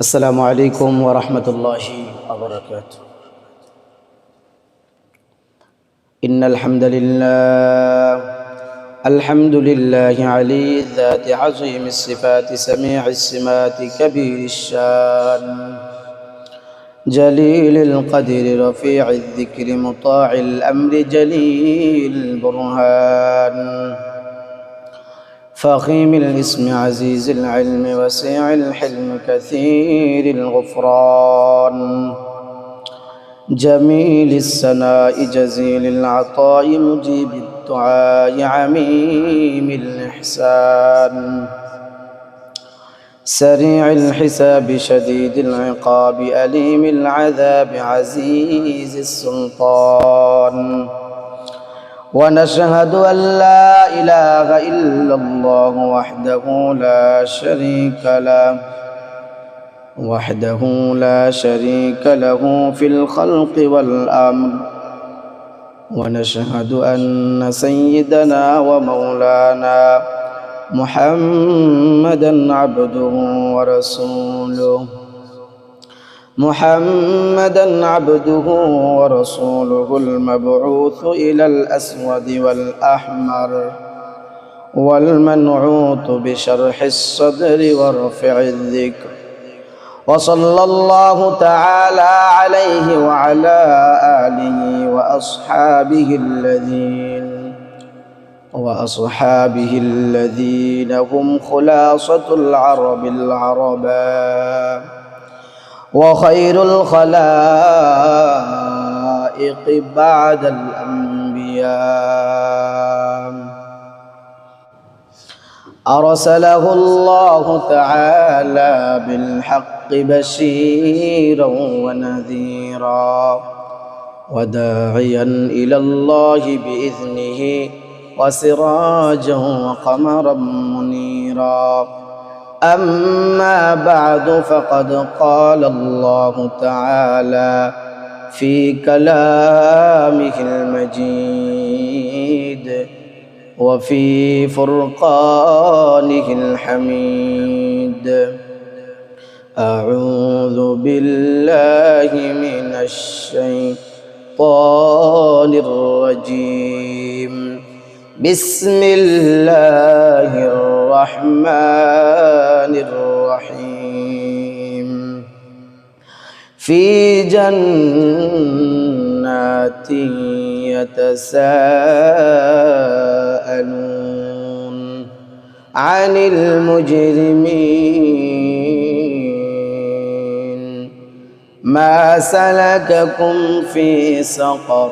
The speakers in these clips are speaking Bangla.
السلام عليكم ورحمة الله وبركاته. إن الحمد لله علي الذات عظيم الصفات سميع السمات كبير الشان جليل القدر رفيع الذكر مطاع الأمر جليل البرهان فخيم الاسم عزيز العلم وسيع الحلم كثير الغفران جميل السناء جزيل العطاء مجيب الدعاء عميم الإحسان سريع الحساب شديد العقاب أليم العذاب عزيز السلطان ونشهد أن لا إله إلا الله وحده لا شريك له في الخلق والأمر ونشهد أن سيدنا ومولانا محمدا عبده ورسوله المبعوث إلى الأسود والأحمر والمنعوت بشرح الصدر ورفع الذكر وصلى الله تعالى عليه وعلى آله وأصحابه الذين هم خلاصة العرب العرباء وخير الخلائق بعد الأنبياء أرسله الله تعالى بالحق بشيرا ونذيرا وداعيا إلى الله بإذنه وسراجا وقمرا منيرا أما بعد فقد قال الله تعالى في كلامه المجيد وفي فرقانه الحميد أعوذ بالله من الشيطان الرجيم بسم الله الرحمن الرحيم في جنات يتساءلون عن المجرمين ما سلككم في سقر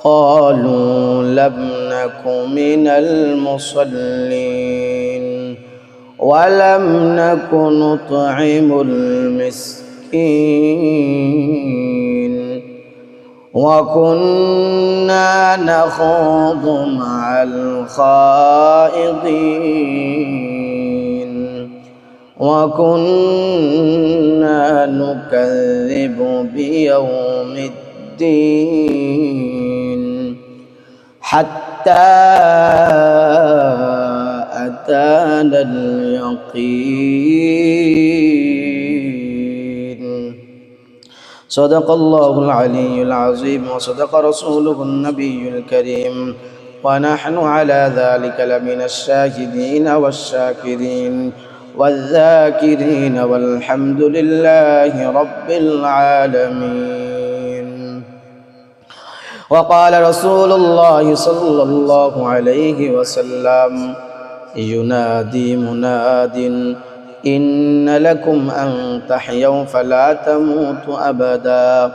قالوا لم نك من المصلين ولم نك نطعم المسكين وكنا نخوض مع الخائضين وكنا نكذب بيوم الدين حتى أتانا اليقين صدق الله العلي العظيم وصدق رسوله النبي الكريم ونحن على ذلك لمن الشاهدين والشاكرين والذاكرين والحمد لله رب العالمين. وقال رسول الله صلى الله عليه وسلم ينادي مناد إن لكم أن تحيوا فلا تموتوا أبدا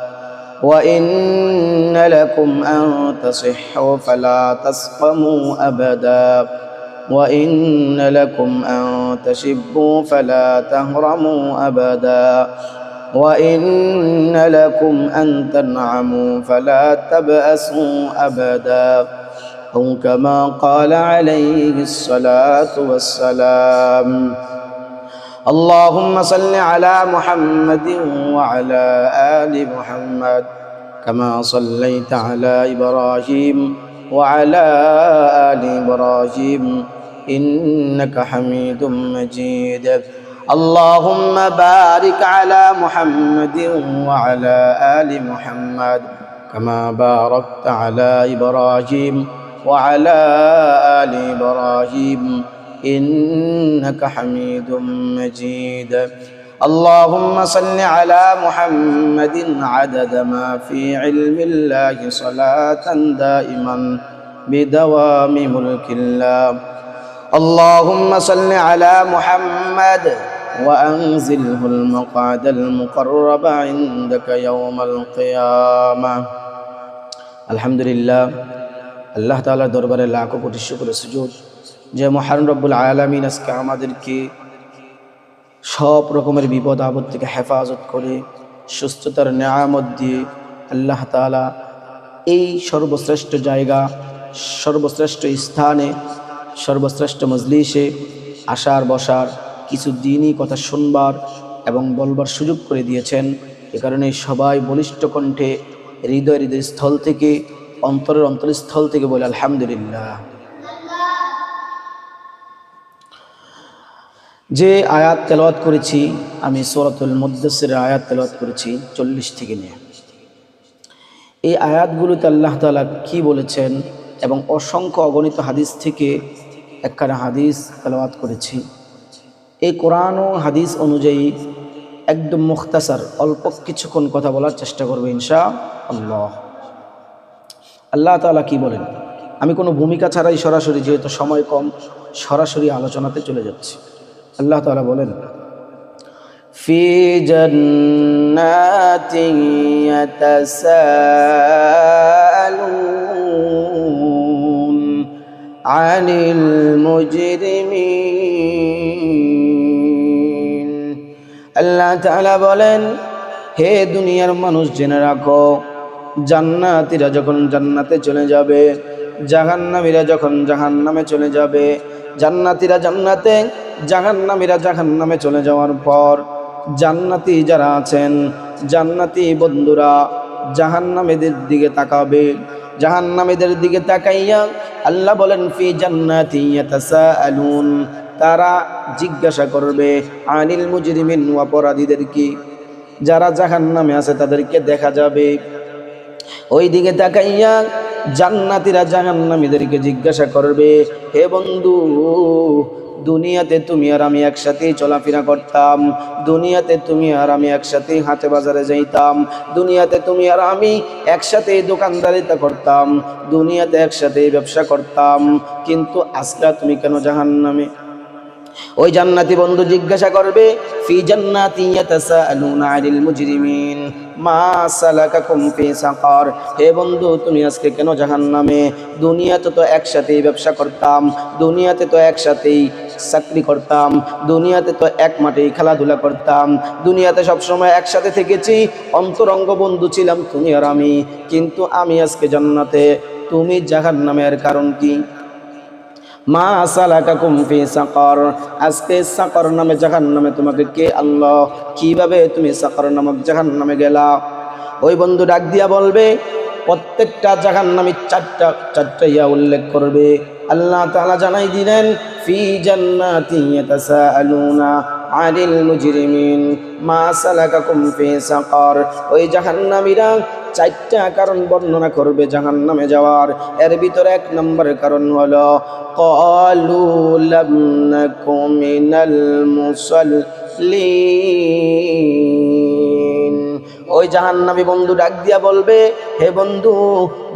وإن لكم أن تصحوا فلا تسقموا أبدا وإن لكم أن تشبوا فلا تهرموا أبدا وإن لكم أن تنعموا فلا تبأسوا أبدا أو كما قال عليه الصلاة والسلام. اللهم صل على محمد وعلى آل محمد كما صليت على إبراهيم وعلى آل إبراهيم إنك حميد مجيد اللهم بارك على محمد وعلى آل محمد كما باركت على إبراهيم وعلى آل إبراهيم إنك حميد مجيد اللهم صل على محمد عدد ما في علم الله صلاة دائما بدوام ملك الله اللهم صل على محمد وأنزله المقعد المقرب عندك يوم القيامة الحمد لله আল্লাহ তাআলার দরবারে লাখো কোটি শুকর ও সুজুদ যে মহান রব্বুল আলামিন আজকে আমাদেরকে সব রকমের বিপদ আপদ থেকে হেফাজত করে সুস্থতার নিয়ামত দিয়ে আল্লাহ তাআলা এই সর্বশ্রেষ্ঠ জায়গা সর্বশ্রেষ্ঠ স্থানে সর্বশ্রেষ্ঠ মজলিসে আসার বসার কিছু দিনই কথা শুনবার এবং বলবার সুযোগ করে দিয়েছেন। এ কারণে সবাই বলিষ্ঠ কণ্ঠে হৃদয় স্থল থেকে অন্তরের অন্তরস্থল থেকে বলে আলহামদুলিল্লাহ। যে আয়াত তেলাওয়াত করেছি আমি সূরাতুল মুদ্দাসসিরের আয়াত তেলাওয়াত করেছি 40 থেকে নিয়ে। এই আয়াতগুলোতে আল্লাহ তাআলা কি বলেছেন এবং অসংখ্য অগণিত হাদিস থেকে একখানা হাদিস তেলাওয়াত করেছি। এই কোরআন ও হাদিস অনুযায়ী একদম মুখতাসার অল্প কিছুক্ষণ কথা বলার চেষ্টা করব ইনশাআল্লাহ। আল্লাহ তাআলা কি বলেন, আমি কোনো ভূমিকা ছাড়াই সরাসরি, যেহেতু সময় কম, সরাসরি আলোচনাতে চলে যাচ্ছি। আল্লাহ তাআলা বলেন, ফি জান্নাতিন ইয়াতাসাআলুন আনিল মুজরিমিন। আল্লাহ তাআলা বলেন, হে দুনিয়ার মানুষ জেনে রাখো, জান্নাতীরা যখন জান্নাতে চলে যাবে, জাহান্নামীরা যখন জাহান্নামে চলে যাবে, জান্নাতীরা জান্নাতে, জাহান্নামীরা জাহান্নামে চলে যাওয়ার পর জান্নাতি যারা আছেন, জান্নাতি বন্ধুরা জাহান্নামীদের দিকে তাকাবে। জাহান্নামীদের দিকে তাকাইয়া আল্লাহ বলেন, ফি জান্নাতি ইয়াতাসাআলুন, তারা জিজ্ঞাসা করবে আনিল মুজরিমিন, অপরাধীদেরকে, যারা জাহান্নামে আছে তাদেরকে দেখা যাবে। ওই দিকে তাকাইয়া জান্নাতীরা জাহান্নামীদেরকে জিজ্ঞাসা করবে, হে বন্ধু, দুনিয়াতে তুমি আর আমি একসাথেই চলাফেরা করতাম, দুনিয়াতে তুমি আর আমি একসাথেই হাটে বাজারে যাইতাম, দুনিয়াতে তুমি আর আমি একসাথেই দোকানদারিতা করতাম, দুনিয়াতে একসাথেই ব্যবসা করতাম, কিন্তু আজকে তুমি কেন জাহান্নামে? ওই জান্নাতি বন্ধু জিজ্ঞাসা করবে, ফি জান্নাতি ইয়াতাসাআলুনা আনিল মুজরিমিন মা সালাকাকুম ফি সাকার, হে বন্ধু তুমি আজকে কেন জাহান্নামে? দুনিয়াতে তো একসাথেই ব্যবসা করতাম, দুনিয়াতে তো একসাথেই চাকরি করতাম, দুনিয়াতে তো এক মাঠেই খেলাধুলা করতাম, দুনিয়াতে সবসময় একসাথে থেকেছি, অন্তরঙ্গ বন্ধু ছিলাম তুমি আর আমি, কিন্তু আমি আজকে জান্নাতে, তুমি জাহান্নামের কারণ কি? মা সালাকাকুম ফি সাকার, আজকে সাকার নামে জাহান্নামে তোমাকে কে আল্লাহ, কিভাবে তুমি সাকার নামক জাহান্নামে গেলা? ওই বন্ধু ডাক দিয়া বলবে, প্রত্যেকটা জাহান্নামী চারটা ইয়া উল্লেখ করবে। আল্লাহ তাআলা জানাই দিলেন, ফি জান্নাতি ইয়াতাসাআলুনা আনিল মুজরিমিন মা সালাকাকুম ফি সাকার, ওই জাহান্নামীরা চারটা কারণ বর্ণনা করবে জাহান্নামে যাওয়ার। এর ভিতরে 1 নম্বরের কারণ হলো ক্বালু লাম নাকু মিনাল মুসাল্লিন। ওই জাহান্নামী বন্ধু ডাক দিয়া বলবে, হে বন্ধু,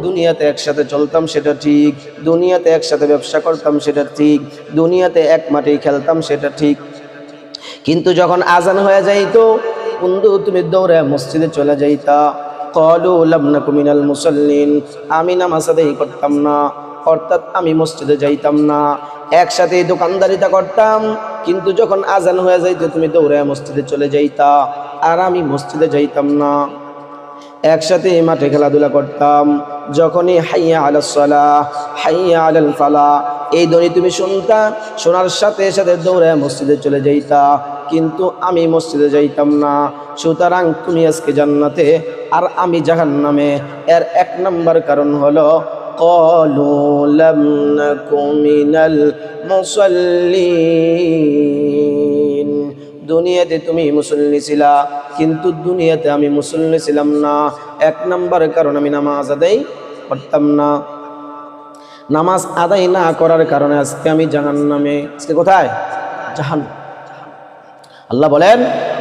দুনিয়াতে একসাথে চলতাম সেটা ঠিক, দুনিয়াতে একসাথে ব্যবসা করতাম সেটা ঠিক, দুনিয়াতে এক মাঠেই খেলতাম সেটা ঠিক, কিন্তু যখন আজান হয়ে যাইতো বন্ধু তুমি দৌড়ে মসজিদে চলে যাইতা। ক্বালু লাম নাকু মিনাল মুসাল্লিন, আমি নামাজ আদায় করতাম না, অর্থাৎ আমি মসজিদে যাইতাম না, একসাথে দোকানদারিতা করতাম, কিন্তু যখন আজান হয়ে যাইতো তুমি দৌড়ে মসজিদে চলে যাইতা, আর আমি মসজিদে যাইতাম না। একসাথে মাঠে খেলাধুলা করতাম, যখনই হাইয়া আলাস সালাহ হাইয়া আলাল ফালাহ এই ধ্বনি তুমি শুনতা, শোনার সাথে সাথে দৌড়ে মসজিদে চলে যাইতা, কিন্তু আমি মসজিদে যাইতাম না। সুতরাং তুমি আজকে জান্নাতে আর আমি জাহান্নামে। এর 1 নম্বর কারণ হলো ক্বালু লাম নাকু মিনাল মুসাল্লিন, দুনিয়াতে তুমি মুসল্লি ছিলা, কিন্তু দুনিয়াতে আমি মুসল্লি ছিলাম না। 1 নম্বর কারণ আমি নামাজ আদায় করতাম না। নামাজ আদায় না করার কারণে আজকে আমি জাহান্নামে। আজকে কোথায়? জাহান্নাম। আল্লাহ বলেন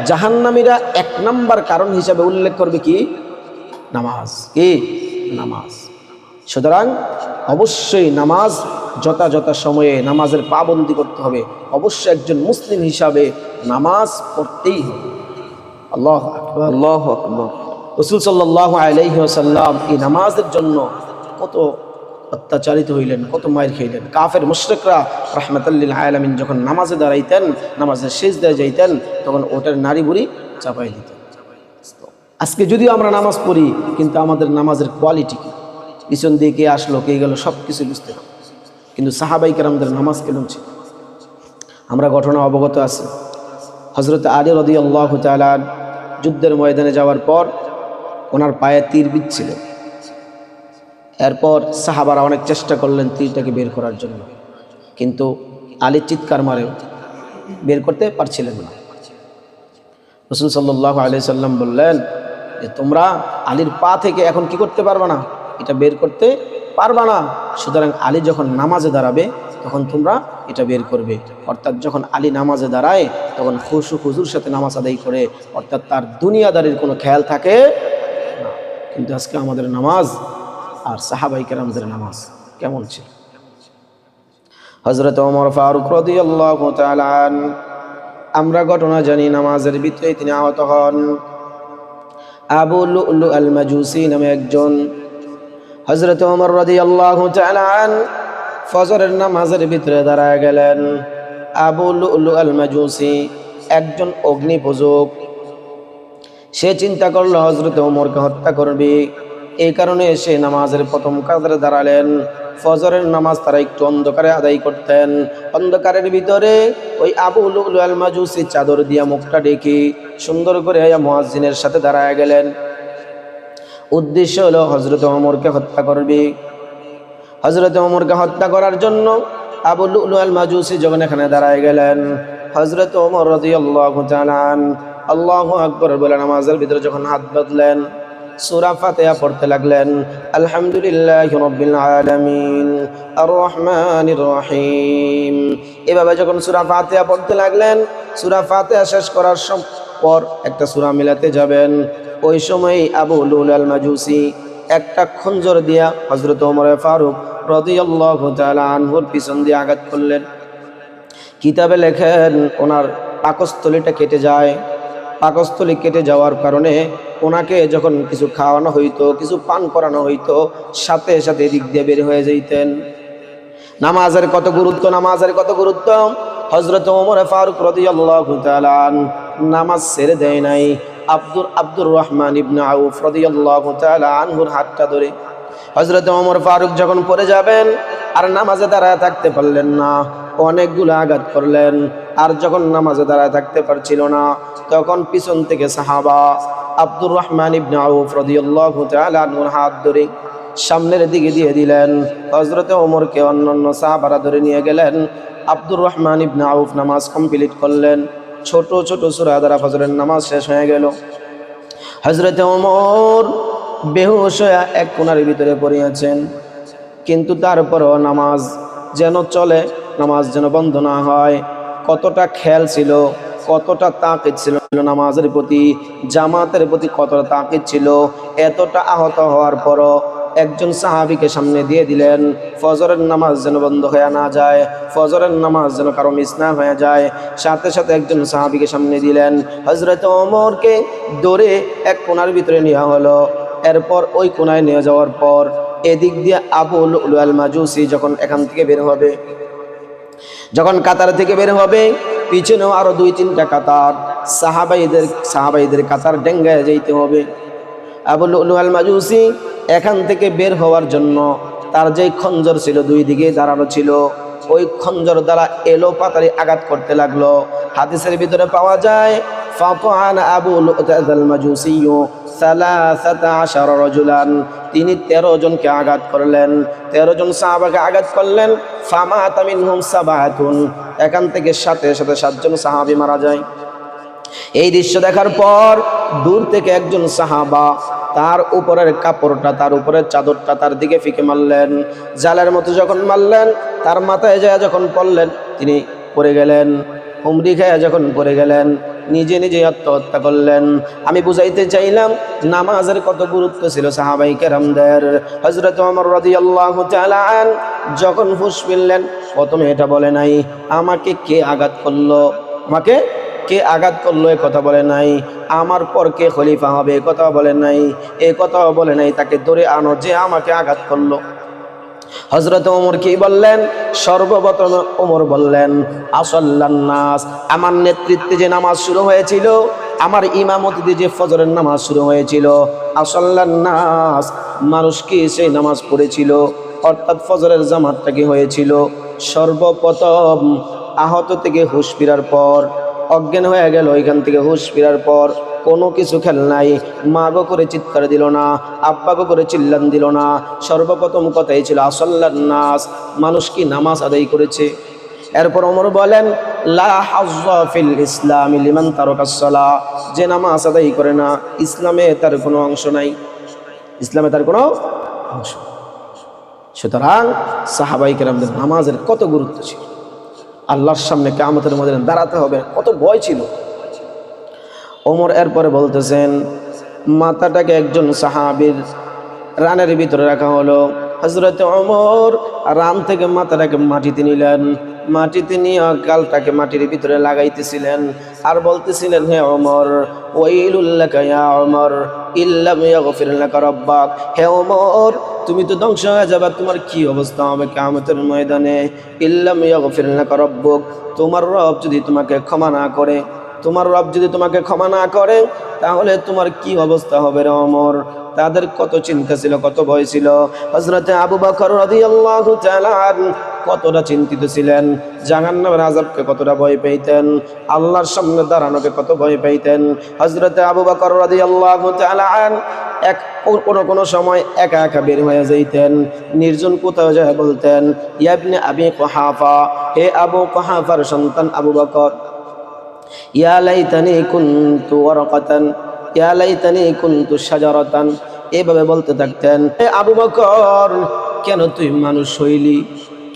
জাহান্নামীরা 1 নম্বর কারণ হিসাবে উল্লেখ করবে কি? নামাজ। কি? নামাজ। সুতরাং অবশ্যই নামাজ যথাযথ সময়ে নামাজের পাবন্দি করতে হবে। অবশ্যই একজন মুসলিম হিসাবে নামাজ পড়তেই হবে। আল্লাহু আকবার, আল্লাহু আকবার। রাসূল সাল্লাল্লাহু আলাইহি ওয়াসাল্লাম এই নামাজের জন্য কত অত্যাচারিত হইলেন, কত মায়ের খাইলেন। কাফের মুশরিকরা রাহমাতাল লিল আলামিন যখন নামাজে দাঁড়াইতেন, নামাজের সিজদায় যাইতেন, তখন ওটার নাড়ি বুড়ি চাপাই দিতেন। আজকে যদিও আমরা নামাজ পড়ি, কিন্তু আমাদের নামাজের কোয়ালিটি কি? পিছন দিয়ে কে আসলো কে গেল সব কিছু বুঝতে হবে। কিন্তু সাহাবাই কেরামদের নামাজ কেমন ছিল আমরা ঘটনা অবগত আছি। হযরত আলী রাদিয়াল্লাহু তাআলা যুদ্ধের ময়দানে যাওয়ার পর ওনার পায়ে তীর বিচ্ছিল। এরপর সাহাবারা অনেক চেষ্টা করলেন তীরটাকে বের করার জন্য, কিন্তু আলী চিৎকার মারে বের করতে পারছিলেন না। রাসূল সাল্লাল্লাহু আলাইহি সাল্লাম বললেন যে তোমরা আলীর পা থেকে এখন কি করতে পারবে না? এটা বের করতে পারবা না। সুতরাং আলী যখন নামাজে দাঁড়াবে তখন তোমরা এটা বের করবে। অর্থাৎ যখন আলী নামাজে দাঁড়ায় তখন খুশু খুজুর সাথে নামাজ আদায় করে, অর্থাৎ তার দুনিয়াদারির কোনো খেয়াল থাকে না। কিন্তু আজকে আমাদের নামাজ আর সাহাবাই কেরামদের নামাজ কেমন ছিল? হযরত ওমর ফারুক রাদিয়াল্লাহু তাআলা আমরা ঘটনা জানি, নামাজের ভিতরে তিনি আহত হন। আবু লুলু আল মাজুসি নামে একজন, হযরত ওমর রাদিয়াল্লাহু তাআলা ফজরের নামাজের ভিতরে দাঁড়ায় গেলেন। আবু লুলু আল মাজুসি একজন অগ্নিপূজক। সে চিন্তা করলো হযরত ওমরকে হত্যা করবে, এই কারণে সে নামাজের প্রথম কাতারে দাঁড়ালেন। ফজরের নামাজ তারা একটু অন্ধকারে আদায় করতেন। অন্ধকারের ভিতরে ওই আবু লুলু আল মাজুসি চাদর দিয়া মুখটা ঢেকে সুন্দর করে মুয়াজ্জিনের সাথে দাঁড়ায় গেলেন। উদ্দেশ্য হলো হযরত ওমরকে হত্যা করবে। হযরত ওমরকে হত্যা করার জন্য আবু লুলু আল মাজুসি যখন এখানে দাঁড়ায় গেলেন, হযরত ওমর রাদিয়াল্লাহু তাআলা আল্লাহু আকবার বলে নামাজের ভিতরে যখন হাত বাঁধলেন, সূরা ফাতিহা পড়তে লাগলেন। আলহামদুলিল্লাহি রাব্বিল আলামিন আর রহমানির রহিম। এভাবে যখন সূরা ফাতিহা পড়তে লাগলেন, সূরা ফাতিহা শেষ করার পর একটা সূরা মিলাতে যাবেন, ওই সময় আবু লুলু আল মাজুসি একটা খঞ্জর দিয়া হযরত ওমর ফারুক রাদিয়াল্লাহু তাআলা আনহুর পিছন দিয়ে আঘাত করলেন। কিতাবে লেখেন ওনার পাকস্থলীটা কেটে যায়। পাকস্থলী কেটে যাওয়ার কারণে ওনাকে যখন কিছু খাওয়ানো হইতো, কিছু পান করানো হইতো, সাথে সাথে এদিক দিয়ে বের হয়ে যাইতেন। নামাজের কত গুরুত্ব, নামাজের কত গুরুত্ব! হযরত ওমর ফারুক রাদিয়াল্লাহু তাআলা নামাজ ছেড়ে দেয় নাই। আব্দুর রহমান ইবনে আউফ রাদিয়াল্লাহু তাআলা আনহুর হাতটা ধরে হযরত ওমর ফারুক যখন পড়ে যাবেন আর নামাজে দাঁড়ায় থাকতে পারলেন না, অনেকগুলো আঘাত করলেন। আর যখন নামাজে দাঁড়ায় থাকতে পারছিল না, তখন পিছন থেকে সাহাবা আব্দুর রহমান ইবনে আউফ রাদিয়াল্লাহু তাআলা আনহুর হাত ধরে সামনের দিকে দিয়ে দিলেন। হযরত ওমরকে অন্যান্য সাহাবারা ধরে নিয়ে গেলেন। আব্দুর রহমান ইবনে আউফ নামাজ কমপ্লিট করলেন। ছোট ছোট সূরা দ্বারা ফজরের নামাজ শেষ হয়ে গেল। হযরত ওমর বেহুশ হয়ে এক কোণার ভিতরে পড়ে আছেন, কিন্তু তারপরও নামাজ যেন চলে, নামাজ যেন বন্ধ না হয়। কতটা খেয়াল ছিল, কতটা তাকিদ ছিল নামাজের প্রতি, জামাতের প্রতি কতটা তাকিদ ছিল। এতটা আহত হওয়ার পরও একজন সাহাবীকে সামনে দিয়ে দিলেন, ফজরের নামাজ যেন বন্ধ হয়ে না যায়, ফজরের নামাজ যেন কারো মিস না হয়ে যায়। সাথে সাথে একজন সাহাবীকে সামনে দিলেন। হযরত ওমরকে ধরে এক কোণার ভিতরে নেওয়া হলো। এরপর ওই কোণায় নিয়ে যাওয়ার পর এদিক দিয়ে আবু লুলু আল মাজুসি যখন এখান থেকে বের হবে, যখন কাতার থেকে বের হবে, পিছনেও আরো 2-3টা কাতার সাহাবাইদের কাতার ডেঙ্গায় যাইতে হবে। আবু লুলু আল মাজুসি এখান থেকে বের হওয়ার জন্য তার যে খঞ্জর ছিল, 2 দিকে দাঁড়ানো ছিল, ওই খঞ্জর দ্বারা এলো পাতারি আঘাত করতে লাগলো। হাদিসের ভিতরে পাওয়া যায় ফাতাআন আবু লুলু আল মাজুসি 13 রাজুলান, তিনি 13 জনকে আঘাত করলেন, 13 জন সাহাবাকে আঘাত করলেন। ফামাতা মিনহুম সাবাতুন, এখান থেকে সাথে সাথে 7 জন সাহাবী মারা যায়। এই দৃশ্য দেখার পর দূর থেকে একজন সাহাবা তার উপরের কাপড়টা, তার উপরের চাদরটা তার দিকে ফিকে মারলেন। জালের মতো যখন মারলেন, তার মাথায় যায় যখন পড়লেন, তিনি পড়ে গেলেন। হুমড়ি খেয়ে যখন পড়ে গেলেন, নিজে নিজে আত্মহত্যা করলেন। আমি বুঝাইতে চাইলাম নামাজের কত গুরুত্ব ছিল সাহাবাই কেরামদের। হযরত ওমর রাদিয়াল্লাহু তাআলা আন যখন হুঁশ ফিরলেন, প্রথমে এটা বলে নাই আমাকে কে আঘাত করলো, আমাকে কে আঘাত করলো এ কথা বলে নাই, আমার পর কে খলিফা হবে এ কথা বলে নাই, এ কথাও বলে নাই তাকে ধরে আনো যে আমাকে আঘাত করলো। হযরত ওমর কি বললেন? সর্বপ্রথম ওমর বললেন আসাল্লান নাস, আমার নেতৃত্বে যে নামাজ শুরু হয়েছিল, আমার ইমামতিতে যে ফজরের নামাজ শুরু হয়েছিল, আসাল্লান নাস, মানুষ কি সেই নামাজ পড়েছিল, অর্থাৎ ফজরের জামাতটা কি হয়েছিল সর্বপ্রথম আহত থেকে হুঁশ ফেরার পর, অজ্ঞান হয়ে গেল, ওইখান থেকে হুঁশ ফেরার পর কোনো কিছু খেল নাই, মা গো করে চিৎকার দিল না, আব্বা গো করে চিল্লান দিল না, সর্বপ্রথম কথাই ছিল আসাল্লান নাস, মানুষ কি নামাজ আদায় করেছে। এরপর ওমর বলেন লা হাজ্জা ফিল ইসলামি লিমান তারাকাস সালাহ, যে নামাজ আদায় করে না ইসলামে তার কোনো অংশ নাই, ইসলামে তার কোনো অংশ। সুতরাং সাহাবাই কেরামদের নামাজের কত গুরুত্ব ছিল, আল্লাহর সামনে কিয়ামতের ময়দানে দাঁড়াতে হবে, কত ভয় ছিল। ওমর এরপরে বলতেছেন মাথাটাকে একজন সাহাবীর রানের ভিতরে রাখা হলো। হযরত ওমর রান থেকে মাথাটাকে মাটিতে নিলেন, মাটিতে নিয়ে গালটাকে মাটির ভিতরে লাগাইতেছিলেন আর বলতেছিলেন হে ওমর ওয়াইলুল লাকা ইয়া ওমর ইল্লাম ইয়াগফির লাকা রাব্বাক, হে ওমর তুমি তো ধ্বংস হয়ে যাবে, তোমার কি অবস্থা হবে কিয়ামতের ময়দানে। ইল্লাম ইয়াগফির লাকা রাব্বুক, তোমার রব যদি তোমাকে ক্ষমা না করে, তোমার রব যদি তোমাকে ক্ষমা না করে তাহলে তোমার কি অবস্থা হবে রে ওমর। তাদের কত চিন্তা ছিল, কত ভয় ছিল। হযরতে আবু বকর রাদিয়াল্লাহু তাআলা কতটা চিন্তিত ছিলেন, জাহান্নামের আযাবকে কতটা ভয় পেতেন, আল্লাহর সামনে দাঁড়ানোকে কত ভয় পেতেন। হযরতে আবু বকর রাদিয়াল্লাহু তাআলা এক কোন সময় একা একা বের হয়ে যাইতেন, নির্জন কোথাও যায় বলতেন ইয়া ইবনে আবি কুহাফা, হে আবু কুহাফার সন্তান আবু বকর, ইয়া লাইতানি কুনতু ওয়ারাকাতান, ইয়া লাইতানি কুনতু শাজারাতান, এভাবে বলতে থাকতেন। হে আবু বকর কেন তুই মানুষ হইলি,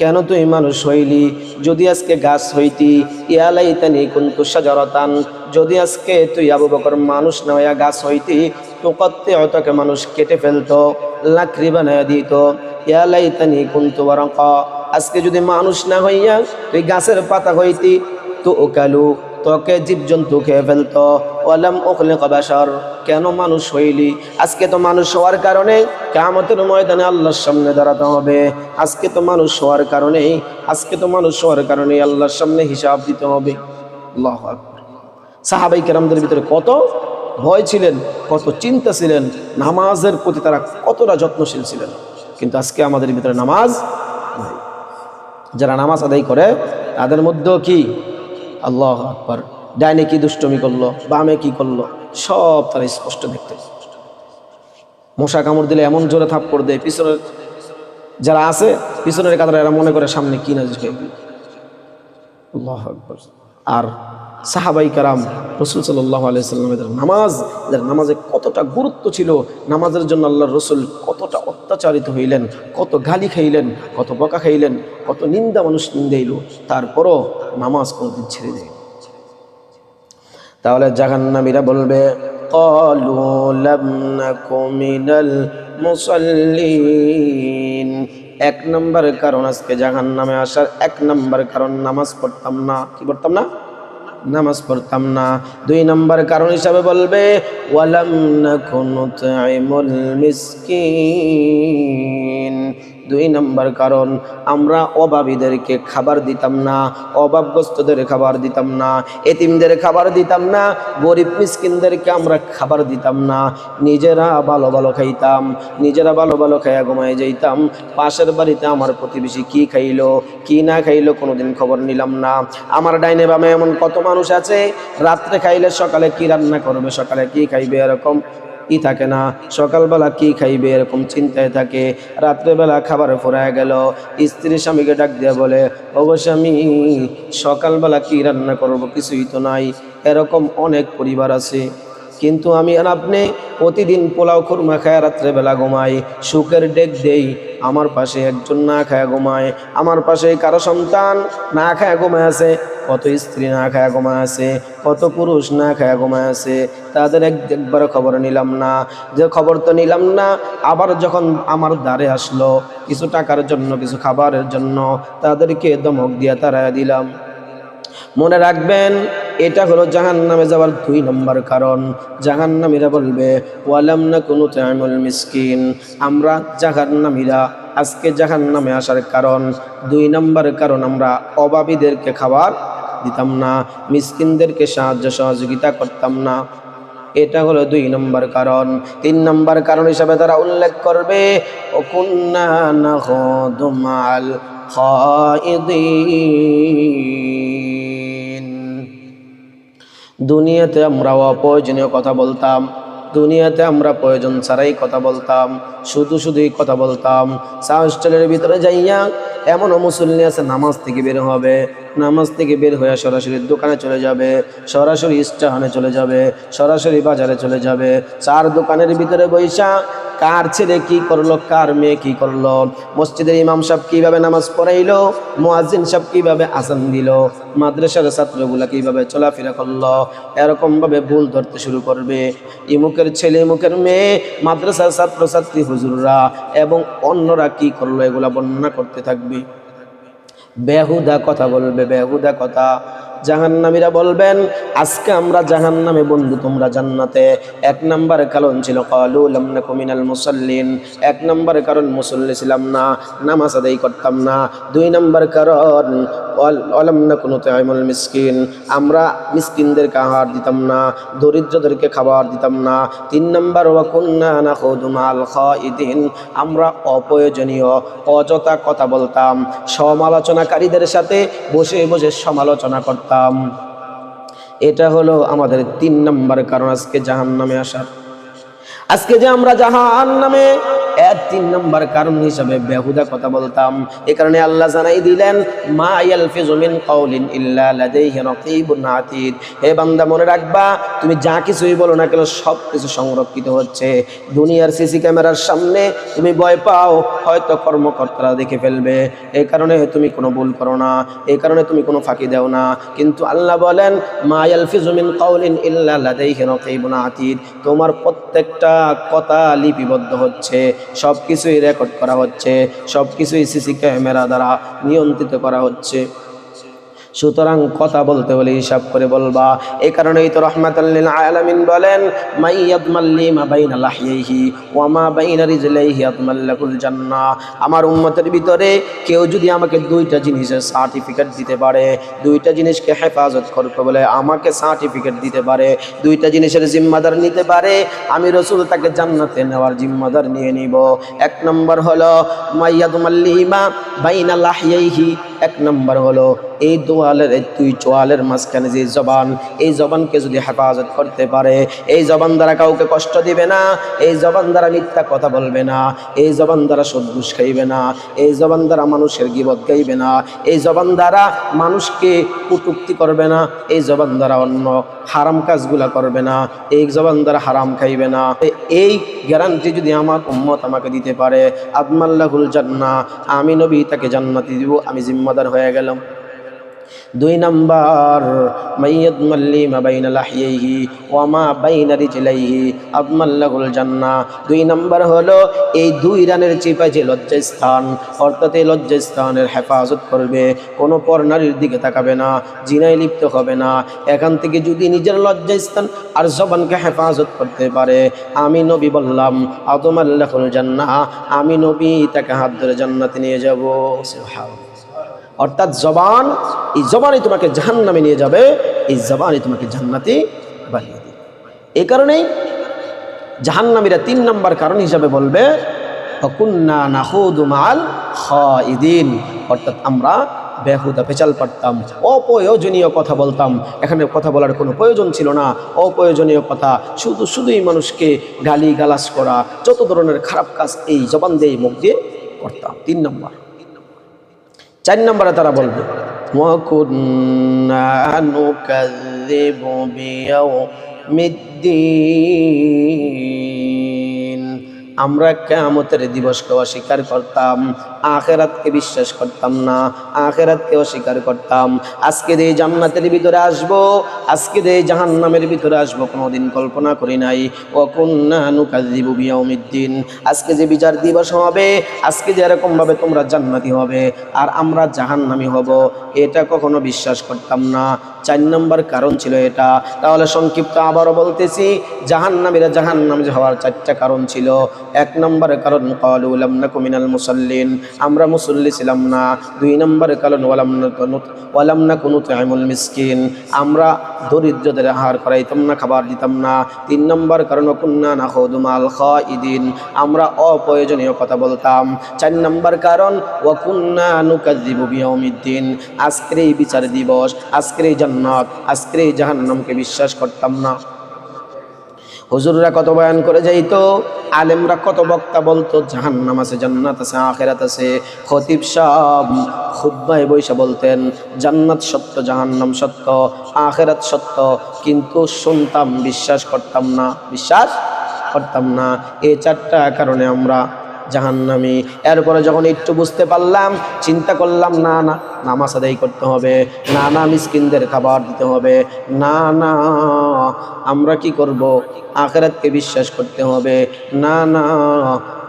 কেন তুই মানুষ হইলি, যদি আজকে গাছ হইতি, ইয়া লাইতানি কুনতু শাজারাতান, যদি আজকে তুই আবু বকর মানুষ না হইয়া গাছ হইতি তো কত্তে হয়তো মানুষ কেটে ফেলতো, লাকড়ি বানায় দিত। ইয়া লাইতানি কুনতু ওয়ারাকা, আজকে যদি মানুষ না হইয়া তুই গাছের পাতা হইতি তো ওকালু, তোকে জীবজন্তু খেয়ে ফেলতো। ওয়ালাম উখলিকা বাশার, কেন মানুষ হইলি, আজকে তো মানুষ হওয়ার কারণে কিয়ামতের ময়দানে আল্লাহর সামনে দাঁড়াতে হবে, আজকে তো মানুষ হওয়ার কারণে, আজকে তো মানুষ হওয়ার কারণে আল্লাহর সামনে হিসাব দিতে হবে। আল্লাহু আকবার। সাহাবাই কেরামদের ভিতরে কত ভয় ছিলেন, কত চিন্তা ছিলেন, নামাজের প্রতি তারা কতটা যত্নশীল ছিলেন। কিন্তু আজকে আমাদের ভিতরে নামাজ নাই। যারা নামাজ আদায় করে তাদের মধ্যেও কি আল্লাহু আকবার, ডাইনে কি দুষ্টমি করলো, বামে কি করলো, সব তারা স্পষ্ট দেখতে। মশা কামড় দিলে এমন জোরে থাপ্পড় দেয়, পিছনের যারা আছে পিছনের কাতারে এরা মনে করে সামনে কি না খেয়ে। আল্লাহু আকবার। আর সাহাবাই কারাম রাসূল সাল্লাল্লাহু আলাইহি ওয়াসাল্লামের নামাজ, এদের নামাজে কতটা গুরুত্ব ছিল, নামাজের জন্য আল্লাহর রাসূল কতটা অত্যাচারিত হইলেন, কত গালি খাইলেন, কত বকা খাইলেন, কত নিন্দা মানুষ নিন্দাইল, তারপরও নামাজ কোনদিন ছেড়ে দেয়। তাহলে জাহান্নামীরা বলবে ক্বালু লাম নাকু মিনাল মুসাল্লিন, এক নম্বর কারণ আজকে জাহান্নামে আসার এক নম্বর কারণ নামাজ পড়তাম না। কি পড়তাম না? নামাজ পড়তাম না। দুই নম্বর কারণ হিসাবে বলবে ওয়ালাম নাকু নুতঈমুল মিসকিন, দুই নম্বর কারণ আমরা অভাবীদেরকে খাবার দিতাম না, অভাবগ্রস্তদের খাবার দিতাম না, এতিমদের খাবার দিতাম না, গরিব মিসকিনদেরকে আমরা খাবার দিতাম না, নিজেরা ভালো ভালো খাইতাম, নিজেরা ভালো ভালো খাইয়া ঘুমায় যাইতাম। পাশের বাড়িতে আমার প্রতিবেশী কি খাইলো কি না খাইলো কোনোদিন খবর নিলাম না। আমার ডাইনে বামে এমন কত মানুষ আছে রাত্রে খাইলে সকালে কি রান্না করবে, সকালে কি খাইবে, এরকম থাকে না, সকালবেলা কি খাইবে এরকম চিন্তায় থাকে, রাত্রেবেলা খাবার ফুরায় গেল, স্ত্রী স্বামীকে ডাক দিয়ে বলে, ওগো স্বামী সকালবেলা কি রান্না করব, কিছুই তো নাই। এরকম অনেক পরিবার আছে। কিন্তু আমি আর আপনি প্রতিদিন পোলাও খুরমা খায় রাত্রেবেলা ঘুমাই, সুখের ডেক দেই, আমার পাশে একজন না খায় ঘুমায়, আমার পাশে কারো সন্তান না খায় ঘুমায় আছে, কত স্ত্রী না খায় ঘুমায় আছে, কত পুরুষ না খায় ঘুমায় আছে, তাদের একবার খবর নিলাম না। যে খবর তো নিলাম না, আবার যখন আমার দ্বারে আসলো কিছু টাকার জন্য, কিছু খাবারের জন্য, তাদেরকে ধমক দিয়ে তাড়ায় দিলাম। মনে রাখবেন, এটা হলো জাহান্নামে যাওয়ার 2 নম্বর কারণ। জাহান্নামীরা বলবে, ওয়ালাম নাকুনু তু'আমুল মিসকিন। আমরা জাহান্নামীরা আজকে জাহান্নামে আসার কারণ 2 নম্বর কারণ, আমরা অভাবীদেরকে খাবার দিতাম না, মিসকিনদেরকে সাহায্য সহযোগিতা করতাম না। এটা হলো 2 নম্বর কারণ। 3 নম্বর কারণ হিসাবে তারা উল্লেখ করবে, ওকুন্না নাখুদু মা'আল খায়িদিন। দুনিয়াতে আমরা অপ্রয়োজনীয় কথা বলতাম, দুনিয়াতে আমরা প্রয়োজন ছাড়াই কথা বলতাম, শুধুই কথা বলতাম। চা হোস্টেলের ভিতরে যাইয়া এমনও মুসল্লি আছে নামাজ থেকে বের হবে, নামাজ থেকে বের হয়ে সরাসরি দোকানে চলে যাবে, সরাসরি স্টেশনে চলে যাবে, সরাসরি বাজারে চলে যাবে। চার দোকানের ভিতরে বৈশা কার ছেলে কি করলো, কার মেয়ে কি করলো, মসজিদের ইমাম সাহেব কিভাবে নামাজ পড়াইলো, মুয়াজ্জিন সাহেব কিভাবে আজান দিল, মাদ্রাসার ছাত্রগুলা কিভাবে চলাফেরা করলো, এরকমভাবে ভুল ধরতে শুরু করবে। ইমুকের ছেলে, ইমুকের মেয়ে, মাদ্রাসার ছাত্রছাত্রী, হুজুররা এবং অন্যরা কি করলো এগুলা বর্ণনা করতে থাকবে, বেহুদা কথা বলবে, বেহুদা কথা। জাহান্নামীরা বলবেন, আজকে আমরা জাহান্নামে, বন্ধু তোমরা জান্নাতে। 1 নম্বর কারণ ছিল ক্বালু লাম নাকু মিনাল মুসাল্লিন। 1 নম্বর কারণ মুসল্লি ছিলাম না, নামাজ আদায় করতাম না। 2 নম্বর কারণ ওয়ালাম নাকু নুত'আমুল মিসকিন, আমরা মিসকিনদেরকে আহার দিতাম না, দরিদ্রদেরকে খাবার দিতাম না। 3 নম্বর ওয়া কুন্না নাখুদু মা'আল খায়িদিন, আমরা অপ্রয়োজনীয় অযথা কথা বলতাম, সমালোচনাকারীদের সাথে বসে বসে সমালোচনা করতাম। এটা হলো আমাদের 3 নম্বর কারণ আজকে জাহান্নামে আসার। আজকে যে আমরা জাহান্নামে, এর 3 নম্বর কারণ হিসাবে বেহুদা কথা বলতাম। এই কারণে আল্লাহ জানাই দিলেন, মা ইয়ালফিজু মিন কাউলিন ইল্লা লাদাইহি রাকিবুন আতীদ। হে বান্দা মনে রাখবা, তুমি যা কিছুই বলো না কেন সব কিছু সংরক্ষিত হচ্ছে। দুনিয়ার সিসি ক্যামেরার সামনে তুমি ভয় পাও, হয়তো কর্মকর্তারা দেখে ফেলবে, এই কারণে তুমি কোনো ভুল করো না, এই কারণে তুমি কোনো ফাঁকি দাও না। কিন্তু আল্লাহ বলেন, মা ইয়ালফিজু মিন কাউলিন ইল্লা লাদাইহি রাকিবুন আতীদ, তোমার প্রত্যেকটা কথা লিপিবদ্ধ হচ্ছে, সব কিছুই রেকর্ড করা হচ্ছে, সব কিছুই সিসি ক্যামেরা দ্বারা নিয়ন্ত্রিত করা হচ্ছে। সুতরাং কথা বলতে হলে হিসাব করে বলবা। এই কারণেই তো রাহমাতাল লিল আলামিন বলেন, মাইয়াদমাল লিমা বাইনা লাহইহি ওয়া মা বাইনা রিজলাইহি আদমাল্লাকুল জান্নাহ। আমার উম্মতের ভিতরে কেউ যদি আমাকে 2টা জিনিসের সার্টিফিকেট দিতে পারে, 2টা জিনিসকে হেফাজত করতে বলে আমাকে সার্টিফিকেট দিতে পারে, 2টা জিনিসের জিম্মাদার নিতে পারে, আমি রাসূল তাকে জান্নাতে নেওয়ার জিম্মাদার নিয়ে নিব। 1 নম্বর হলো মাইয়াদমাল লিমা বাইনা লাহইহি, 1 নম্বর হলো এই দোয়ালের, এই 2 চোয়ালের মাঝখানে যে জবান, এই জবানকে যদি হেফাজত করতে পারে, এই জবান দ্বারা কাউকে কষ্ট দিবে না, এই জবান দ্বারা মিথ্যা কথা বলবে না, এই জবান দ্বারা সুদ ঘুষ খাইবে না, এই জবান দ্বারা মানুষের গীবত গাইবে না, এই জবান দ্বারা মানুষকে কটূক্তি করবে না, এই জবান দ্বারা অন্য হারাম কাজগুলা করবে না, এই জবান দ্বারা হারাম খাইবে না। এই গ্যারান্টি যদি আমার উম্মত আমাকে দিতে পারে, আদমাল্লাহুল জান্নাহ, আমি নবী তাকে জান্নাতি দিব, আমি জিম্মাদার হয়ে গেলাম। 2 নম্বর মাইয়াদমাল লিমা বাইনা লাহইহি ওয়া মা বাইনা রিজলাইহি আদমাল্লাহুল জান্নাহ। 2 নম্বর হলো এই 2 রানের চিপায় যে লজ্জাস্থান, অর্থাৎ এই লজ্জাস্থানের হেফাজত করবে, কোনো পর নারীর দিকে তাকাবে না, জিনায় লিপ্ত হবে না। এখান থেকে যদি নিজের লজ্জাস্থান আর জবানকে হেফাজত করতে পারে, আমি নবী বললাম আদমাল্লাহুল জান্নাহ, আমি নবী তাকে হাত ধরে জান্নাতে নিয়ে যাব। সুবহানাল্লাহ। অর্থাৎ জবান, এই জবানই তোমাকে জাহান্নামে নিয়ে যাবে, এই জবানই তোমাকে জান্নাতে বানিয়ে দেবে। এই কারণেই জাহান্নামীরা 3 নম্বর কারণ হিসাবে বলবে, কুন্না নাখুদু মা'আল খায়িদিন, অর্থাৎ আমরা বেহুদা পেঁচাল পারতাম, অপ্রয়োজনীয় কথা বলতাম। এখানে কথা বলার কোনো প্রয়োজন ছিল না, অপ্রয়োজনীয় কথা, শুধুই মানুষকে গালি গালাজ করা, যত ধরনের খারাপ কাজ এই জবান দিয়ে মুখ দিয়ে করতাম। 3 নম্বর। 4 নম্বরে তারা বলবে ওয়াকুন্না নুকাযযিবু বিয়াউমিদ্দিন, আমরা কিয়ামতের দিবসকে অস্বীকার করতাম, আখিরাতকে বিশ্বাস করতাম না, আখিরাতকে অস্বীকার করতাম। আজকে যে জান্নাতের ভিতরে আসব, আজকে যে জাহান্নামের ভিতরে আসব কোনোদিন কল্পনা করি নাই। ওয়া কুন্না নুকাযযিবু বিয়াউমিদ্দিন, আজকে যে বিচার দিবস হবে, আজকে যে এরকম ভাবে তোমরা জান্নাতি হবে আর আমরা জাহান্নামী হব, এটা কখনো বিশ্বাস করতাম না। 4 নম্বর কারণ ছিল এটা। তাহলে সংক্ষিপ্ত আবারও বলতেছি, জাহান্নামীরা জাহান্নামে যাওয়ার 4টা কারণ ছিল। 1 নম্বর কারণ ক্বালু লাম নাকু মিনাল মুসাল্লিন, আমরা মুসল্লি ছিলাম না। 2 নম্বর কারণ ওয়ালাম নাকু নুতঈমুল মিসকিন, আমরা দরিদ্রদের আহার করাইতাম না, খাবার দিতাম না। 3 নম্বর কারণ কুন্না নাখুদু মাল খাইদিন, আমরা অপ্রয়োজনীয় কথা বলতাম। 4 নম্বর কারণ ওয়া কুন্না নুকাযযিবু বিয়াউমিদ্দিন, আজকের এই বিচার দিবস, আজকের এই জান্নাত, আজকের এই জাহান্নামকে বিশ্বাস করতাম না। হুজুররা কত বয়ান করে যাইতো, আলেমরা কত বক্তা বলতো, জাহান্নাম আছে, জান্নাত আছে, আখিরাত আছে। খতিব সাহেব খুতবায় বৈশা বলতেন জান্নাত সত্য, জাহান্নাম সত্য, আখিরাত সত্য, কিন্তু শুনতাম, বিশ্বাস করতাম না। এই 4টা কারণে আমরা জাহান্নামী। এরপরে যখন একটু বুঝতে পারলাম, চিন্তা করলাম, না নামাজ আদায় করতে হবে, না মিসকিনদের খাবার দিতে হবে, না আমরা কি করব, আখিরাতকে বিশ্বাস করতে হবে, না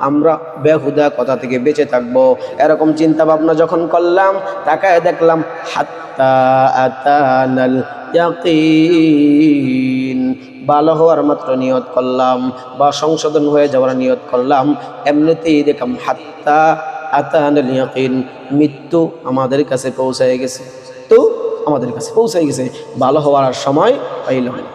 আমরা বেহুদা কথা থেকে বেঁচে থাকবো। এরকম চিন্তা ভাবনা যখন করলাম, তাকায় দেখলাম হাত্তা আতানাল ইয়াকিন, ভালো হওয়ার মাত্র নিয়ত করলাম বা সংশোধন হয়ে যাওয়ার নিয়ত করলাম, এমনিতেই দেখলাম হাত্তা আতানাল ইয়াকিন, মৃত্যু আমাদের কাছে পৌঁছায় গেছে। ভালো হওয়ার সময় পাইলাম না।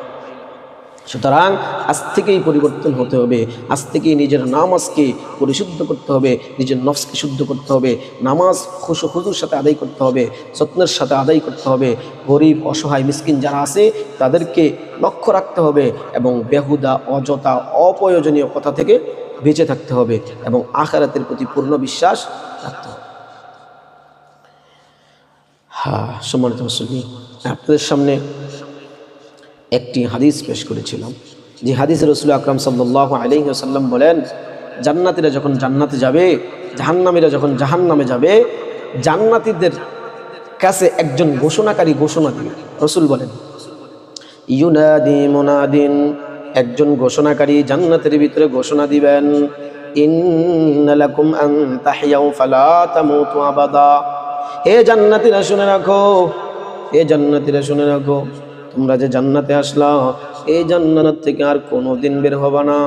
সুতরাং আজ থেকেই পরিবর্তন হতে হবে, আজ থেকেই নিজের নামাজকে পরিশুদ্ধ করতে হবে, নিজের নফসকে শুদ্ধ করতে হবে। নামাজ খুশুর সাথে আদায় করতে হবে, যত্নের সাথে আদায় করতে হবে। গরিব, অসহায়, মিসকিন যারা আছে তাদেরকে লক্ষ্য রাখতে হবে এবং বেহুদা, অযথা, অপ্রয়োজনীয় কথা থেকে বেঁচে থাকতে হবে এবং আখিরাতের প্রতি পূর্ণ বিশ্বাস রাখতে হবে। সম্মানিত মুসলিম, আপনাদের সামনে একটি হাদিস পেশ করেছিলাম, যে হাদিসে রাসূল আকরাম সাল্লাল্লাহু আলাইহি ওয়াসাল্লাম বলেন, জান্নাতীরা যখন জান্নাতে যাবে, জাহান্নামীরা যখন জাহান্নামে যাবে, জান্নাতীদের কাছে একজন ঘোষণাকারী ঘোষণা দিবে। রাসূল বলেন, ইউনাদি মুনাদিন, একজন ঘোষণাকারী জান্নাতের ভিতরে ঘোষণা দিবেন, ইন্না লাকুম আন তাহইয়াউ ফালা তামুতু আবাদা, হে জান্নাতীরা শুনে রাখো, তোমরা যে জান্নাতে আসলা, এই জান্নাত থেকে আর কোনোদিন বের হবে না।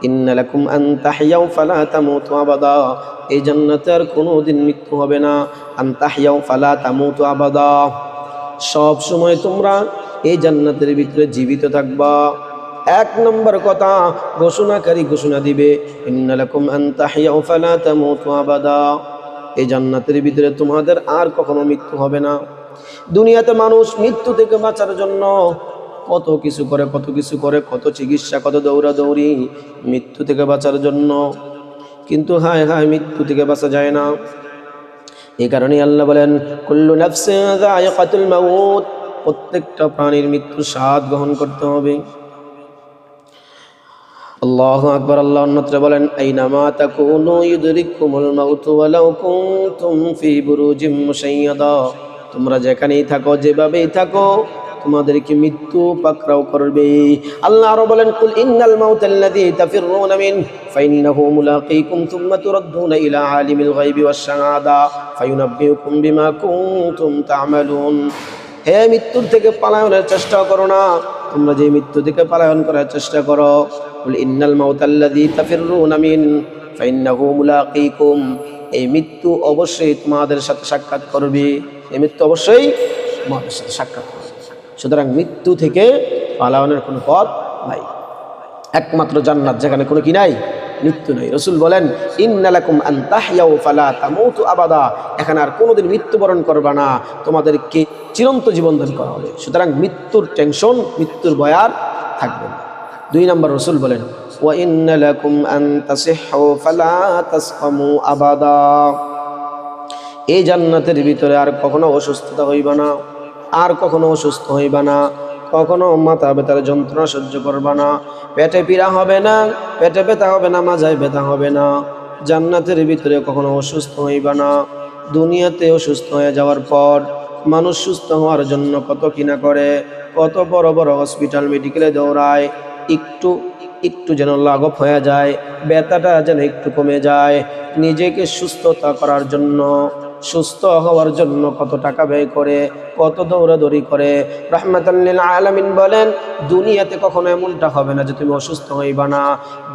ইন্না লাকুম আন তাহইয়াউ ফালা তামুতু আবাদা, এই জান্নাতে আর কোনোদিন মৃত্যু হবে না। আন তাহইয়াউ ফালা তামুতু আবাদা, সব সময় তোমরা এই জান্নাতের ভিতরে জীবিত থাকবা। 1 নম্বর কথা, ঘোষণাকারী ঘোষণা দিবে, ইন্না লাকুম আন তাহইয়াউ ফালা তামুতু আবাদা, এই জান্নাতের ভিতরে তোমাদের আর কখনো মৃত্যু হবে না। দুনিয়াতে মানুষ মৃত্যু থেকে বাঁচার জন্য কত কিছু করে, কত চিকিৎসা, কত দৌড়াদৌড়ি মৃত্যু থেকে বাঁচার জন্য, কিন্তু হায় মৃত্যু থেকে বাঁচা যায় না। এই কারণে আল্লাহ বলেন, কুল্লু নাফসিন যায়িকাতুল মাউত, প্রত্যেকটা প্রাণীর মৃত্যুর স্বাদ গ্রহণ করতে হবে। আল্লাহু আকবার। আল্লাহ অন্যত্র বলেন, আইনামা তাকুনু ইউদরিকুমুল মাউতু ওয়ালাউ কুনতুম ফি বুরুজিম মুশাইয়াদা, তোমরা যেখানেই থাকো, যেভাবেই থাকো, তোমাদেরকে মৃত্যু পাকড়াও করবে। আল্লাহ আরো বলেন, কুল ইন্নাল মাউতাল্লাযী তাফিররুনা মিন ফাইন্নাহু মুলাকীকুম সুম্মা তুরাদ্দুনা ইলা আলিমিল গায়বি ওয়াশ শাহাদা ফায়ুনাব্বিউকুম বিমা কুনতুম তা'মালুন, হে মৃত্যুর থেকে পালায়নের চেষ্টা করো না, তোমরা যে মৃত্যু থেকে পালায়ন করার চেষ্টা করো। কুল ইন্নাল মাউতাল্লাযী তাফিররুনা মিন ফাইন্নাহু মুলাকীকুম, এই মৃত্যু অবশ্যই তোমাদের সাথে সাক্ষাৎ করবে, এই মৃত্যু অবশ্যই তোমাদের সাথে সাক্ষাৎ করবে। সুতরাং মৃত্যু থেকে পালানোর কোনো পথ নাই, একমাত্র জান্নাত, যেখানে কোনো কি নাই, মৃত্যু নাই। রাসূল বলেন ইন্না লাকুম আন তাহইয়াউ ফালা তামুতু আবাদা, এখানে আর কোনোদিন মৃত্যুবরণ করবা না, তোমাদেরকে চিরন্ত জীবন দান করা হবে। সুতরাং মৃত্যুর টেনশন, মৃত্যুর ভয় আর থাকবে না। 2 নম্বর রাসূল বলেন ওয়া ইন্না লাকুম আন তাসিহু ফালা তাসকামু আবাদা, এই জান্নাতের ভিতরে আর কখনো অসুস্থতা হইবা না, আর কখনো অসুস্থ হইবা না, কখনো মাথা ব্যথার যন্ত্রণা সহ্য করবা না, পেটে পীড়া হবে না, পেটে ব্যথা হবে না, মাজায় ব্যথা হবে না। জান্নাতের ভিতরে কখনো অসুস্থ হইবা না। দুনিয়াতে অসুস্থ হয়ে যাওয়ার পর মানুষ সুস্থ হওয়ার জন্য কত কিনা করে, কত বড় বড় হসপিটাল মেডিকেলে দৌড়ায়, একটু একটু যেন লাঘব হয়ে যায়, ব্যথাটা যেন একটু কমে যায়, নিজেকে সুস্থতা করার জন্য, সুস্থ হওয়ার জন্য কত টাকা ব্যয় করে, কত দৌড়াদৌড়ি করে। রাহমাতাল লিল আলামিন বলেন দুনিয়াতে কখনো এমনটা হবে না যে তুমি অসুস্থ হইবা না।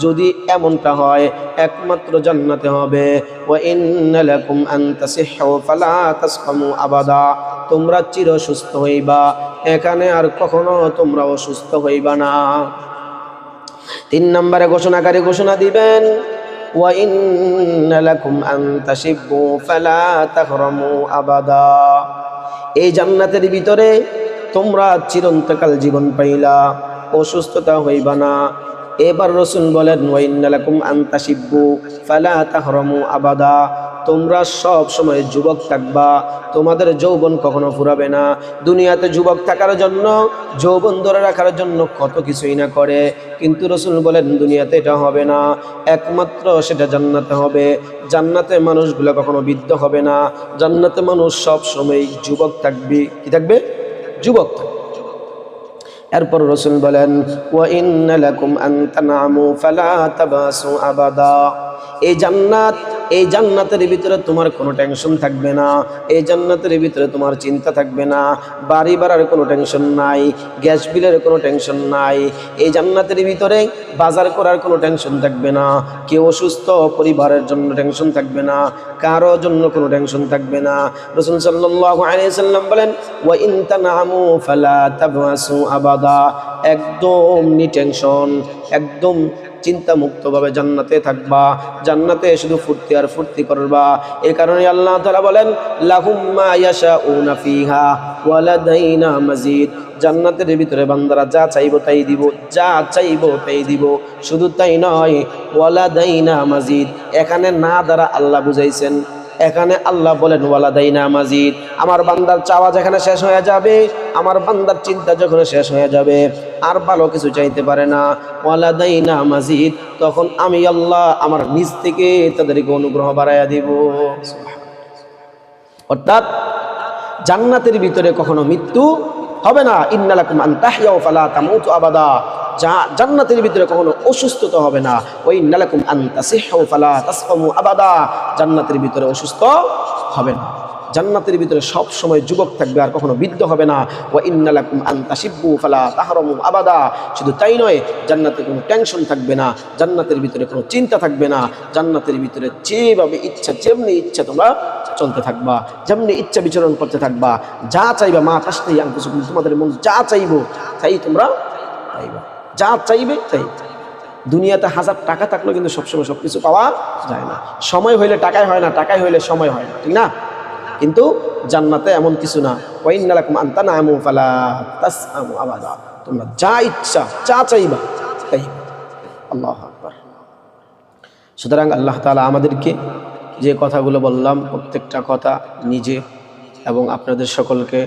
যদি এমনটা হয় একমাত্র জান্নাতে হবে। ওয়া ইন্না লাকুম আন তাসিহু ফালা তাসকামু আবাদা, তোমরা চির সুস্থ হইবা, এখানে আর কখনো তোমরা অসুস্থ হইবা না। 3 নম্বরে ঘোষণাকারী ঘোষণা দিবেন ওয়া ইন্না লাকুম আন তাশিব্বু ফালা তাহরামু আবাদা, এই জান্নাতের ভিতরে তোমরা চিরন্তকাল জীবন পাইলা, অসুস্থতা হইবা না। এবার রাসূল বলেন ওয়া ইন্না লাকুম আন তাশিব্বু ফালা তাহরামু আবাদা, তোমরা সব সময় যুবক থাকবা, তোমাদের যৌবন কখনো ফুরাবে না। দুনিয়াতে যুবক থাকার জন্য, যৌবন ধরে রাখার জন্য কত কিছুই না করে, কিন্তু রাসূল বলেন দুনিয়াতে এটা হবে না, একমাত্র সেটা জান্নাতে হবে। জান্নাতে মানুষগুলো কখনো বৃদ্ধ হবে না, জান্নাতে মানুষ সব সময় যুবক থাকবে। কি থাকবে? যুবক থাকবে। এরপর রাসূল বলেন ওয়া ইন্না লাকুম আন তানামু ফালা তাবাসু আবাদা, এই জান্নাতের ভিতরে তোমার কোনো টেনশন থাকবে না, এই জান্নাতের ভিতরে তোমার চিন্তা থাকবে না, বাড়ি ভাড়ার কোনো টেনশন নাই, গ্যাস বিলের কোনো টেনশন নাই, এই জান্নাতের ভিতরে বাজার করার কোনো টেনশন থাকবে না, কেউ অসুস্থ পরিবারের জন্য টেনশন থাকবে না, কারো জন্য কোনো টেনশন থাকবে না। রাসূল সাল্লাল্লাহু আলাইহি সাল্লাম বলেন ওয়া ইন তানামু ফালা তাবাসু আবাদা, একদম নিটেনশন, একদম চিন্তা মুক্তভাবে জান্নাতে থাকবা, জান্নাতে শুধু ফুর্তি আর ফুর্তি করবা। এই কারণে আল্লাহ তাআলা বলেন লাহুম মা ইয়াশাউনা ফিহা ওয়া লাদাইনা মাজিদ, জান্নাতের ভিতরে বান্দারা যা চাইবো তাই দিব, যা চাইবো তাই দিব। শুধু তাই নয় ওয়া লাদাইনা মাজিদ, এখানে না দ্বারা আল্লাহ বুঝাইছেন, এখানে আল্লাহ বলেন ওয়ালাদাইনা মাজিদ, আমার বান্দার চাওয়া যেখানে শেষ হয়ে যাবে, আমার বান্দার চিন্তা যখন শেষ হয়ে যাবে, আর ভালো কিছু চাইতে পারে না, ওয়ালাদাইনা মাজিদ, তখন আমি আল্লাহ আমার নিজ থেকে তাদেরকে অনুগ্রহ বাড়াইয়া দিব। অর্থাৎ জান্নাতের ভিতরে কখনো মৃত্যু হবে না। ইন্না লাকুম আন তাহইয়াউ ফালা তামুতু আবাদা, জান্নাতের ভিতরে কখনো অসুস্থতা হবে না। ওয়া ইন্না লাকুম আন তাসিহু ফালা তাসকামু আবাদা, জান্নাতের ভিতরে অসুস্থ হবে না, জান্নাতের ভিতরে সব সময় যুবক থাকবে, আর কখনো বৃদ্ধ হবে না। ওয়া ইন্না লাকুম আন তাশিব্বু ফালা তাহরামু আবাদা, শুধু তাই নয় জান্নাতে কোনো টেনশন থাকবে না, জান্নাতের ভিতরে কোনো চিন্তা থাকবে না, জান্নাতের ভিতরে যেভাবে ইচ্ছা, যেমনি ইচ্ছা তোমরা চলতে থাকবা, যেমনি ইচ্ছা বিচরণ করতে থাকবা, যা চাইবা মা তাশতাহি আনফুসুকুম, তোমাদের মন যা চাইবো তাই তোমরা পাইবা, যা চাইবে তাই। দুনিয়াতে 1000 টাকা থাকলেও কিন্তু সবসময় সব কিছু পাওয়া যায় না, সময় হইলে টাকায় হয় না, টাকায় হইলে সময় হয় না, ঠিক না? কিন্তু জান্নাতে এমন কিছু না। ওয়া ইন্না লাকুম আন তানামু ফালা তাসআমু আবাদা, তোমরা যা ইচ্ছা যা চাইবা তাই। আল্লাহু আকবার। সুতরাং আল্লাহ তাআলা আমাদেরকে যে কথাগুলো বললাম প্রত্যেকটা কথা নিজে এবং আপনাদের সকলকে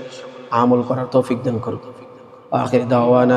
আমল করার তৌফিক দান করুন। আখির দাওয়ানা